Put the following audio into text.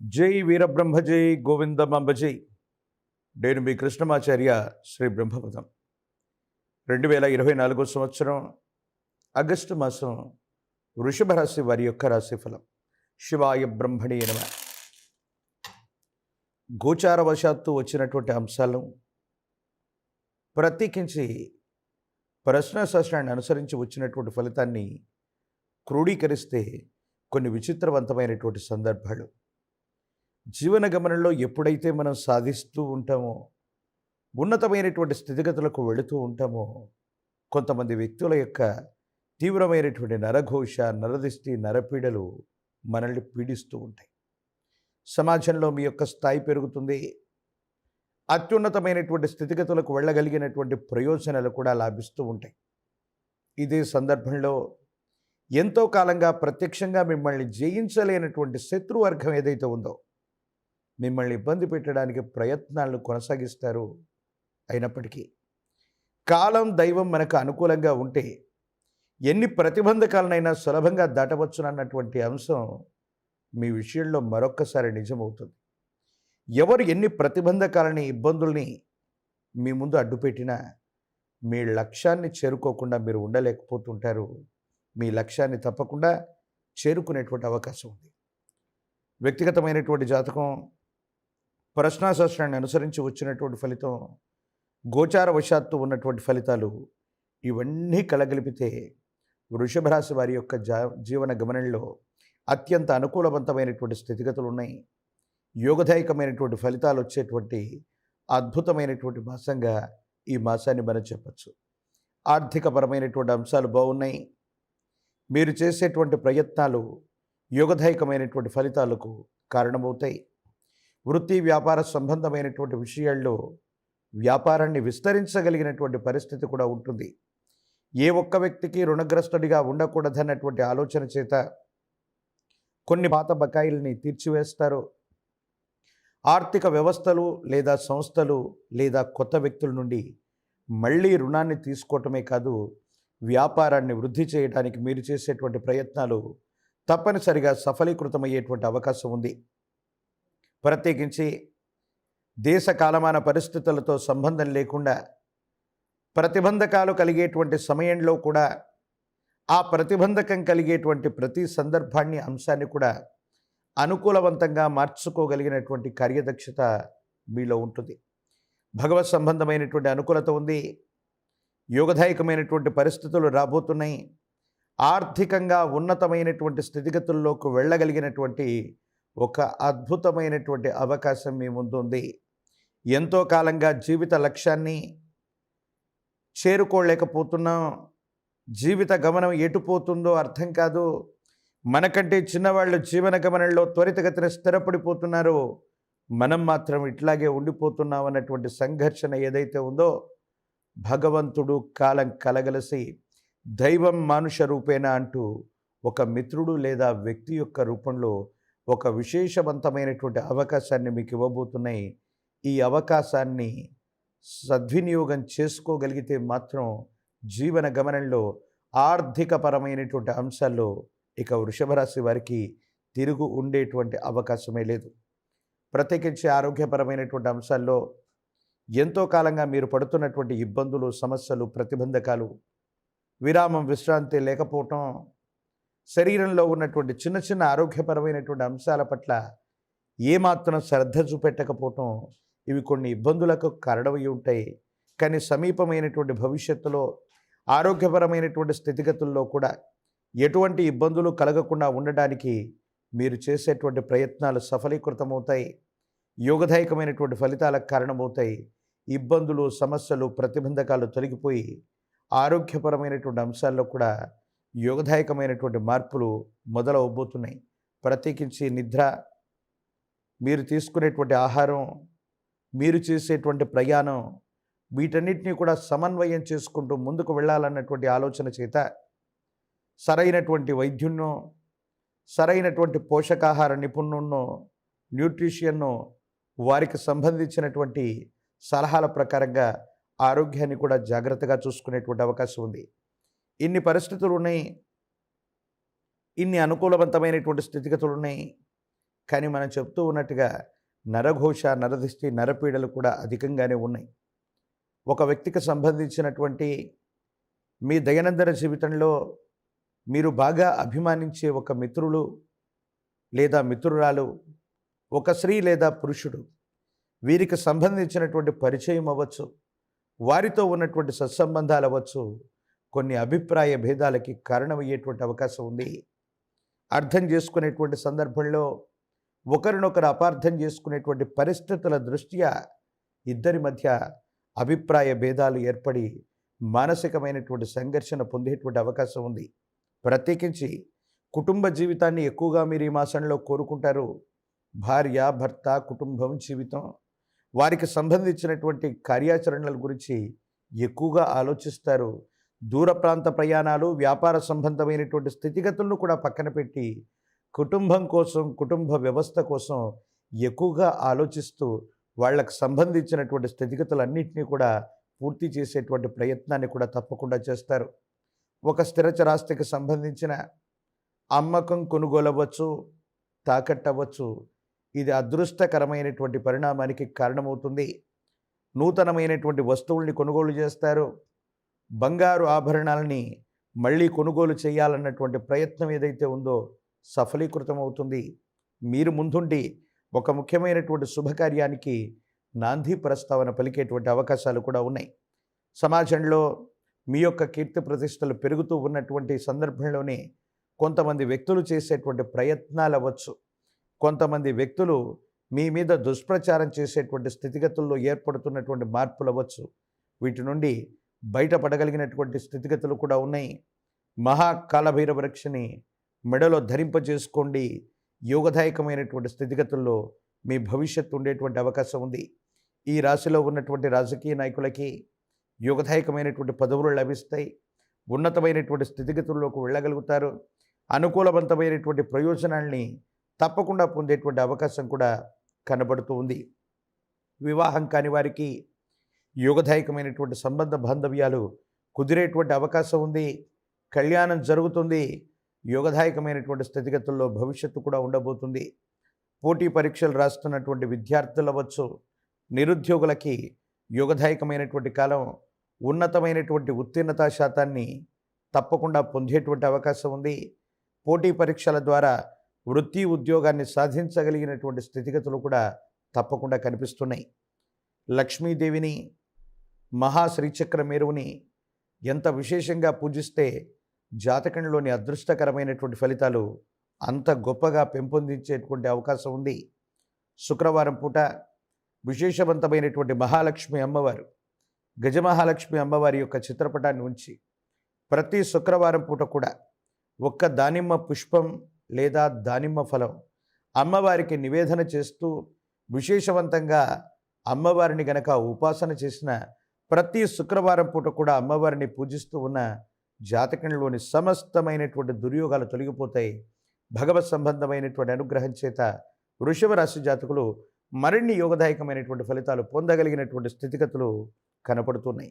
జై వీరబ్రహ్మ జై గోవిందమాంబ జై. నేను మీ కృష్ణమాచార్య శ్రీ బ్రహ్మపదం. 2024 సంవత్సరం ఆగస్టు మాసం వృషభ రాశి వారి యొక్క రాశిఫలం. శివాయ బ్రహ్మణి నమః. గోచారవశాత్తు వచ్చినటువంటి అంశాలను ప్రత్యేకించి ప్రశ్నాశాస్త్రాన్ని అనుసరించి వచ్చినటువంటి ఫలితాన్ని క్రోడీకరిస్తే కొన్ని విచిత్రవంతమైనటువంటి సందర్భాలు జీవన గమనంలో ఎప్పుడైతే మనం సాధిస్తూ ఉంటామో, ఉన్నతమైనటువంటి స్థితిగతులకు వెళుతూ ఉంటామో, కొంతమంది వ్యక్తుల యొక్క తీవ్రమైనటువంటి నరఘోష, నరదిష్టి, నరపీడలు మనల్ని పీడిస్తూ ఉంటాయి. సమాజంలో మీ యొక్క స్థాయి పెరుగుతుంది. అత్యున్నతమైనటువంటి స్థితిగతులకు వెళ్ళగలిగినటువంటి ప్రయోజనాలు కూడా లాభిస్తూ ఉంటాయి. ఇదే సందర్భంలో ఎంతో కాలంగా ప్రత్యక్షంగా మిమ్మల్ని జయించలేనటువంటి శత్రువర్గం ఏదైతే ఉందో, మిమ్మల్ని ఇబ్బంది పెట్టడానికి ప్రయత్నాలను కొనసాగిస్తారు. అయినప్పటికీ కాలం, దైవం మనకు అనుకూలంగా ఉంటే ఎన్ని ప్రతిబంధకాలనైనా సులభంగా దాటవచ్చునన్నటువంటి అంశం మీ విషయంలో మరొక్కసారి నిజమవుతుంది. ఎవరు ఎన్ని ప్రతిబంధకాలని, ఇబ్బందుల్ని మీ ముందు అడ్డుపెట్టినా మీ లక్ష్యాన్ని చేరుకోకుండా మీరు ఉండలేకపోతుంటారు. మీ లక్ష్యాన్ని తప్పకుండా చేరుకునేటువంటి అవకాశం ఉంది. వ్యక్తిగతమైనటువంటి జాతకం, ప్రశ్నాశాస్త్రాన్ని అనుసరించి వచ్చినటువంటి ఫలితం, గోచారవశాత్తు ఉన్నటువంటి ఫలితాలు, ఇవన్నీ కలగలిపితే వృషభ రాశి వారి యొక్క జీవన గమనంలో అత్యంత అనుకూలవంతమైనటువంటి స్థితిగతులు ఉన్నాయి. యోగదాయకమైనటువంటి ఫలితాలు వచ్చేటువంటి అద్భుతమైనటువంటి మాసంగా ఈ మాసాన్ని మనం చెప్పచ్చు. ఆర్థికపరమైనటువంటి అంశాలు బాగున్నాయి. మీరు చేసేటువంటి ప్రయత్నాలు యోగదాయకమైనటువంటి ఫలితాలకు కారణమవుతాయి. వృత్తి, వ్యాపార సంబంధమైనటువంటి విషయాల్లో వ్యాపారాన్ని విస్తరించగలిగినటువంటి పరిస్థితి కూడా ఉంటుంది. ఏ ఒక్క వ్యక్తికి రుణగ్రస్తుడిగా ఉండకూడదన్నటువంటి ఆలోచన చేత కొన్ని పాత బకాయిల్ని తీర్చివేస్తారు. ఆర్థిక వ్యవస్థలు లేదా సంస్థలు లేదా కొత్త వ్యక్తుల నుండి మళ్ళీ రుణాన్ని తీసుకోవటమే కాదు, వ్యాపారాన్ని వృద్ధి చేయడానికి మీరు చేసేటువంటి ప్రయత్నాలు తప్పనిసరిగా సఫలీకృతమయ్యేటువంటి అవకాశం ఉంది. ప్రత్యేకించి దేశ కాలమాన పరిస్థితులతో సంబంధం లేకుండా ప్రతిబంధకాలు కలిగేటువంటి సమయంలో కూడా ఆ ప్రతిబంధకం కలిగేటువంటి ప్రతి సందర్భాన్ని, అంశాన్ని కూడా అనుకూలవంతంగా మార్చుకోగలిగినటువంటి కార్యదక్షత మీలో ఉంటుంది. భగవత్ సంబంధమైనటువంటి అనుకూలత ఉంది. యోగదాయకమైనటువంటి పరిస్థితులు రాబోతున్నాయి. ఆర్థికంగా ఉన్నతమైనటువంటి స్థితిగతుల్లోకి వెళ్ళగలిగినటువంటి ఒక అద్భుతమైనటువంటి అవకాశం మీ ముందు ఉంది. ఎంతో కాలంగా జీవిత లక్ష్యాన్ని చేరుకోలేకపోతున్నాం. జీవిత గమనం ఎటుపోతుందో అర్థం కాదు. మనకంటే చిన్నవాళ్ళు జీవన గమనంలో త్వరితగతిన స్థిరపడిపోతున్నారు. మనం మాత్రం ఇట్లాగే ఉండిపోతున్నాం అన్నటువంటి సంఘర్షణ ఏదైతే ఉందో, భగవంతుడు, కాలం కలగలసి దైవం మానుష రూపేణ అంటూ ఒక మిత్రుడు లేదా వ్యక్తి యొక్క రూపంలో ఒక విశేషవంతమైనటువంటి అవకాశాన్ని మీకు ఇవ్వబోతున్నాయి. ఈ అవకాశాన్ని సద్వినియోగం చేసుకోగలిగితే మాత్రం జీవన గమనంలో ఆర్థికపరమైనటువంటి అంశాల్లో ఇక వృషభ రాశి వారికి తిరుగు ఉండేటువంటి అవకాశమే లేదు. ప్రత్యేకించి ఆరోగ్యపరమైనటువంటి అంశాల్లో ఎంతో కాలంగా మీరు పడుతున్నటువంటి ఇబ్బందులు, సమస్యలు, ప్రతిబంధకాలు, విరామం, విశ్రాంతి లేకపోవటం, శరీరంలో ఉన్నటువంటి చిన్న చిన్న ఆరోగ్యపరమైనటువంటి అంశాల పట్ల ఏమాత్రం శ్రద్ధ చూపెట్టకపోవటం, ఇవి కొన్ని ఇబ్బందులకు కారణమై ఉంటాయి. కానీ సమీపమైనటువంటి భవిష్యత్తులో ఆరోగ్యపరమైనటువంటి స్థితిగతుల్లో కూడా ఎటువంటి ఇబ్బందులు కలగకుండా ఉండడానికి మీరు చేసేటువంటి ప్రయత్నాలు సఫలీకృతమవుతాయి. యోగదాయకమైనటువంటి ఫలితాలకు కారణమవుతాయి. ఇబ్బందులు, సమస్యలు, ప్రతిబంధకాలు తొలగిపోయి ఆరోగ్యపరమైనటువంటి అంశాల్లో కూడా యోగదాయకమైనటువంటి మార్పులు మొదలవబోతున్నాయి. ప్రత్యేకించి నిద్ర, మీరు తీసుకునేటువంటి ఆహారం, మీరు చేసేటువంటి ప్రయాణం, వీటన్నిటినీ కూడా సమన్వయం చేసుకుంటూ ముందుకు వెళ్ళాలన్నటువంటి ఆలోచన చేత సరైనటువంటి వైద్యున్నో, సరైనటువంటి పోషకాహార నిపుణున్నో, న్యూట్రిషియన్నో, వారికి సంబంధించినటువంటి సలహాల ప్రకారంగా ఆరోగ్యాన్ని కూడా జాగ్రత్తగా చూసుకునేటువంటి అవకాశం ఉంది. ఇన్ని పరిస్థితులు ఉన్నాయి. ఇన్ని అనుకూలవంతమైనటువంటి స్థితిగతులు ఉన్నాయి. కానీ మనం చెప్తూ ఉన్నట్టుగా నరఘోష, నరదిష్టి, నరపీడలు కూడా అధికంగానే ఉన్నాయి. ఒక వ్యక్తికి సంబంధించినటువంటి మీ దైనందిన జీవితంలో మీరు బాగా అభిమానించే ఒక మిత్రులు లేదా మిత్రురాలు, ఒక స్త్రీ లేదా పురుషుడు, వీరికి సంబంధించినటువంటి పరిచయం అవ్వచ్చు, వారితో ఉన్నటువంటి సత్సంబంధాలు అవ్వచ్చు, కొన్ని అభిప్రాయ భేదాలకి కారణమయ్యేటువంటి అవకాశం ఉంది. అర్థం చేసుకునేటువంటి సందర్భంలో ఒకరినొకరు అపార్థం చేసుకునేటువంటి పరిస్థితుల దృష్ట్యా ఇద్దరి మధ్య అభిప్రాయ భేదాలు ఏర్పడి మానసికమైనటువంటి సంఘర్షణ పొందేటువంటి అవకాశం ఉంది. ప్రత్యేకించి కుటుంబ జీవితాన్ని ఎక్కువగా మీరు ఈ మాసంలో కోరుకుంటారు. భార్య, భర్త, కుటుంబం, జీవితం, వారికి సంబంధించినటువంటి కార్యాచరణల గురించి ఎక్కువగా ఆలోచిస్తారు. దూర ప్రాంత ప్రయాణాలు, వ్యాపార సంబంధమైనటువంటి స్థితిగతులను కూడా పక్కన పెట్టి కుటుంబం కోసం, కుటుంబ వ్యవస్థ కోసం ఎక్కువగా ఆలోచిస్తూ వాళ్ళకు సంబంధించినటువంటి స్థితిగతులన్నింటినీ కూడా పూర్తి చేసేటువంటి ప్రయత్నాన్ని కూడా తప్పకుండా చేస్తారు. ఒక స్థిర చరాస్తికి సంబంధించిన అమ్మకం, కొనుగోలు అవ్వచ్చు, తాకట్టవచ్చు. ఇది అదృష్టకరమైనటువంటి పరిణామానికి కారణమవుతుంది. నూతనమైనటువంటి వస్తువుల్ని కొనుగోలు చేస్తారు. బంగారు ఆభరణాలని మళ్ళీ కొనుగోలు చేయాలన్నటువంటి ప్రయత్నం ఏదైతే ఉందో సఫలీకృతం అవుతుంది. మీరు ముందుండి ఒక ముఖ్యమైనటువంటి శుభకార్యానికి నాంది ప్రస్తావన పలికేటువంటి అవకాశాలు కూడా ఉన్నాయి. సమాజంలో మీ యొక్క కీర్తి ప్రతిష్టలు పెరుగుతూ ఉన్నటువంటి సందర్భంలోనే కొంతమంది వ్యక్తులు చేసేటువంటి ప్రయత్నాలు అవ్వచ్చు, కొంతమంది వ్యక్తులు మీ మీద దుష్ప్రచారం చేసేటువంటి స్థితిగతుల్లో ఏర్పడుతున్నటువంటి మార్పులు అవ్వచ్చు. వీటి నుండి బయటపడగలిగినటువంటి స్థితిగతులు కూడా ఉన్నాయి. మహాకాలభైరవ వృక్షని మెడలో ధరింపజేసుకోండి. యోగదాయకమైనటువంటి స్థితిగతుల్లో మీ భవిష్యత్తు ఉండేటువంటి అవకాశం ఉంది. ఈ రాశిలో ఉన్నటువంటి రాజకీయ నాయకులకి యోగదాయకమైనటువంటి పదవులు లభిస్తాయి. ఉన్నతమైనటువంటి స్థితిగతుల్లోకి వెళ్ళగలుగుతారు. అనుకూలవంతమైనటువంటి ప్రయోజనాల్ని తప్పకుండా పొందేటువంటి అవకాశం కూడా కనబడుతూ ఉంది. వివాహం కాని వారికి యోగదాయకమైనటువంటి సంబంధ బాంధవ్యాలు కుదిరేటువంటి అవకాశం ఉంది. కళ్యాణం జరుగుతుంది. యోగదాయకమైనటువంటి స్థితిగతుల్లో భవిష్యత్తు కూడా ఉండబోతుంది. పోటీ పరీక్షలు రాస్తున్నటువంటి విద్యార్థులు అవ్వచ్చు, నిరుద్యోగులకి యోగదాయకమైనటువంటి కాలం. ఉన్నతమైనటువంటి ఉత్తీర్ణతా శాతాన్ని తప్పకుండా పొందేటువంటి అవకాశం ఉంది. పోటీ పరీక్షల ద్వారా వృత్తి, ఉద్యోగాన్ని సాధించగలిగినటువంటి స్థితిగతులు కూడా తప్పకుండా కనిపిస్తున్నాయి. లక్ష్మీదేవిని, మహాశ్రీచక్ర మేరువుని ఎంత విశేషంగా పూజిస్తే జాతకంలోని అదృష్టకరమైనటువంటి ఫలితాలు అంత గొప్పగా పెంపొందించేటువంటి అవకాశం ఉంది. శుక్రవారం పూట విశేషవంతమైనటువంటి మహాలక్ష్మి అమ్మవారు, గజమహాలక్ష్మి అమ్మవారి యొక్క చిత్రపటాన్ని ఉంచి ప్రతి శుక్రవారం పూట కూడా ఒక్క దానిమ్మ పుష్పం లేదా దానిమ్మ ఫలం అమ్మవారికి నివేదన చేస్తూ విశేషవంతంగా అమ్మవారిని గనక ఉపాసన చేసిన ప్రతి శుక్రవారం పూట కూడా అమ్మవారిని పూజిస్తూ ఉన్న జాతకంలోని సమస్తమైనటువంటి దుర్యోగాలు తొలగిపోతాయి. భగవత్ సంబంధమైనటువంటి అనుగ్రహం చేత వృషభ రాశి జాతకులు మరిన్ని యోగదాయకమైనటువంటి ఫలితాలు పొందగలిగినటువంటి స్థితిగతులు కనపడుతున్నాయి.